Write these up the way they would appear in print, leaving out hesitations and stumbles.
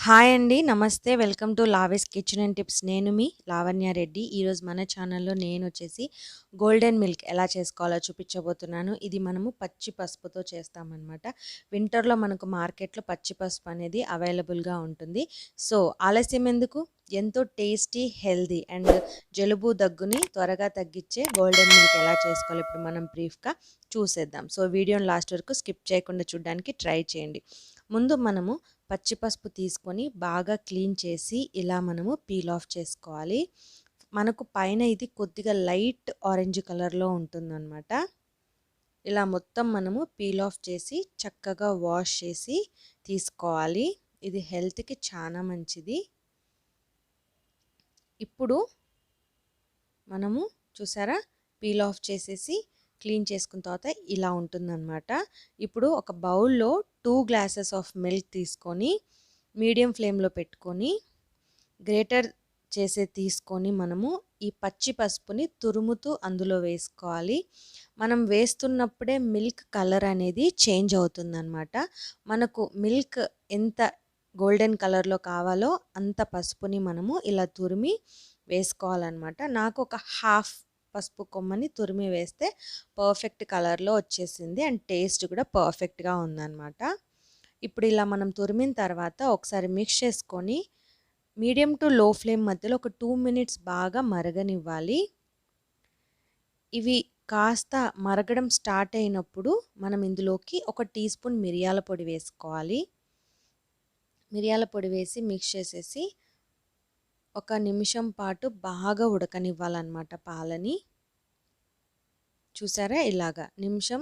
Hi అండి. నమస్తే. Welcome to లావెస్ కిచెన్ అండ్ టిప్స్. నేను మీ లావణ్య రెడ్డి. ఈరోజు మన ఛానల్‌లో నేనొచ్చేసి గోల్డెన్ మిల్క్ ఎలా చేసుకోవాలో చూపించబోతున్నాను. ఇది మనము పచ్చి పసుపుతో చేస్తామనమాట. వింటర్‌లో మనకు మార్కెట్‌లో పచ్చి పసుపు అనేది అవైలబుల్‌గా ఉంటుంది. సో, ఆలస్యం ఎందుకు? ఎంతో టేస్టీ, హెల్తీ అండ్ జలుబు, దగ్గుని త్వరగా తగ్గించే గోల్డెన్ మిల్క్ ఎలా చేసుకోవాలో ఇప్పుడు మనం బ్రీఫ్‌గా చూసేద్దాం. సో, వీడియోని లాస్ట్ వరకు స్కిప్ చేయకుండా చూడడానికి ట్రై చేయండి. ముందు మనము పచ్చి పసుపు తీసుకొని బాగా క్లీన్ చేసి ఇలా మనము పీల్ ఆఫ్ చేసుకోవాలి. మనకు పైన ఇది కొద్దిగా లైట్ ఆరెంజ్ కలర్‌లో ఉంటుందన్నమాట. ఇలా మొత్తం మనము పీల్ ఆఫ్ చేసి చక్కగా వాష్ చేసి తీసుకోవాలి. ఇది హెల్త్‌కి చాలా మంచిది. ఇప్పుడు మనము చూసారా పీల్ ఆఫ్ చేసేసి క్లీన్ చేసుకున్న తర్వాత ఇలా ఉంటుందన్నమాట. ఇప్పుడు ఒక బౌల్‌లో 2 గ్లాసెస్ ఆఫ్ మిల్క్ తీసుకొని మీడియం ఫ్లేమ్‌లో పెట్టుకొని గ్రేటర్ తీసుకొని మనము ఈ పచ్చి పసుపుని తురుముతూ అందులో వేసుకోవాలి. మనం వేస్తున్నప్పుడే మిల్క్ కలర్ అనేది చేంజ్ అవుతుందన్నమాట. మనకు మిల్క్ ఎంత గోల్డెన్ కలర్‌లో కావాలో అంత పసుపుని మనము ఇలా తురిమి వేసుకోవాలన్నమాట. నాకు ఒక హాఫ్ పసుపు కొమ్మని తురిమి వేస్తే పర్ఫెక్ట్ కలర్‌లో వచ్చేసింది అండ్ టేస్ట్ కూడా పర్ఫెక్ట్‌గా ఉందన్నమాట. ఇప్పుడు ఇలా మనం తురిమిన తర్వాత ఒకసారి మిక్స్ చేసుకొని మీడియం టు లో ఫ్లేమ్ మధ్యలో ఒక 2 మినిట్స్ బాగా మరగనివ్వాలి. ఇవి కాస్త మరగడం స్టార్ట్ అయినప్పుడు మనం ఇందులోకి ఒక టీ స్పూన్ మిరియాల పొడి వేసుకోవాలి. మిరియాల పొడి వేసి మిక్స్ చేసేసి ఒక నిమిషం పాటు బాగా ఉడకనివ్వాలన్నమాట పాలని. చూసారా ఇలాగా నిమిషం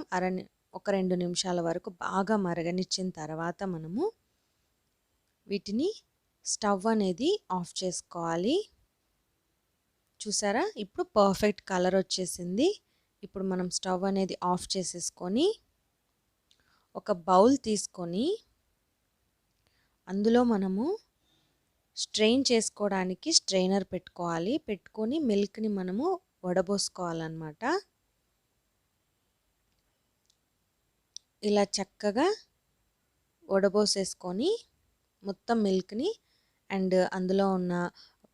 ఒక 2 నిమిషాల వరకు బాగా మరగనిచ్చిన తర్వాత మనము వీటిని స్టవ్ అనేది ఆఫ్ చేసుకోవాలి. చూసారా ఇప్పుడు పర్ఫెక్ట్ కలర్ వచ్చేసింది. ఇప్పుడు మనం స్టవ్ అనేది ఆఫ్ చేసేసుకొని ఒక బౌల్ తీసుకొని అందులో మనము స్ట్రెయిన్ చేసుకోవడానికి స్ట్రెయినర్ పెట్టుకోవాలి. పెట్టుకొని మిల్క్ని మనము వడబోసుకోవాలన్నమాట. ఇలా చక్కగా వడబోసేసుకొని మొత్తం మిల్క్ని అండ్ అందులో ఉన్న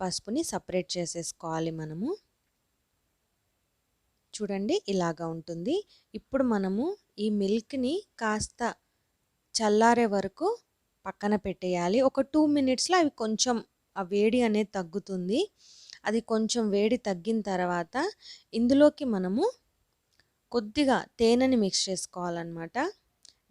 పసుపుని సపరేట్ చేసేసుకోవాలి మనము. చూడండి ఇలాగా ఉంటుంది. ఇప్పుడు మనము ఈ మిల్క్ని కాస్త చల్లారే వరకు పక్కన పెట్టేయాలి. ఒక 2 మినిట్స్‌లో అవి కొంచెం ఆ వేడి అనేది తగ్గుతుంది. అది కొంచెం వేడి తగ్గిన తర్వాత ఇందులోకి మనము కొద్దిగా తేనెని మిక్స్ చేసుకోవాలన్నమాట.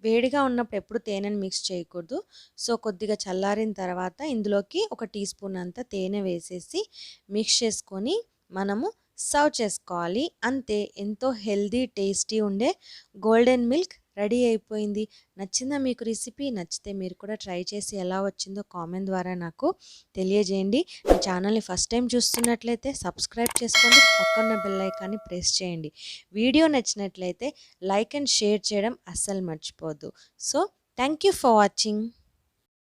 వేడిగా ఉన్నప్పుడు ఎప్పుడు తేనెని మిక్స్ చేయకూడదు. సో, కొద్దిగా చల్లారిన తర్వాత ఇందులోకి ఒక టీ స్పూన్ అంత తేనె వేసేసి మిక్స్ చేసుకొని మనము సర్వ్ చేసుకోవాలి. అంతే, ఎంతో హెల్తీ, టేస్టీ ఉండే గోల్డెన్ మిల్క్ రెడీ అయిపోయింది. నచ్చిందా మీకు రెసిపీ? నచ్చితే మీరు కూడా ట్రై చేసి ఎలా వచ్చిందో కామెంట్ ద్వారా నాకు తెలియజేయండి. నా ఛానల్ని ఫస్ట్ టైం చూస్తున్నట్లయితే సబ్స్క్రైబ్ చేసుకోండి. పక్కన బెల్ ఐకాన్ని ప్రెస్ చేయండి. వీడియో నచ్చినట్లయితే లైక్ అండ్ షేర్ చేయడం అస్సలు మర్చిపోవద్దు. So, thank you for watching.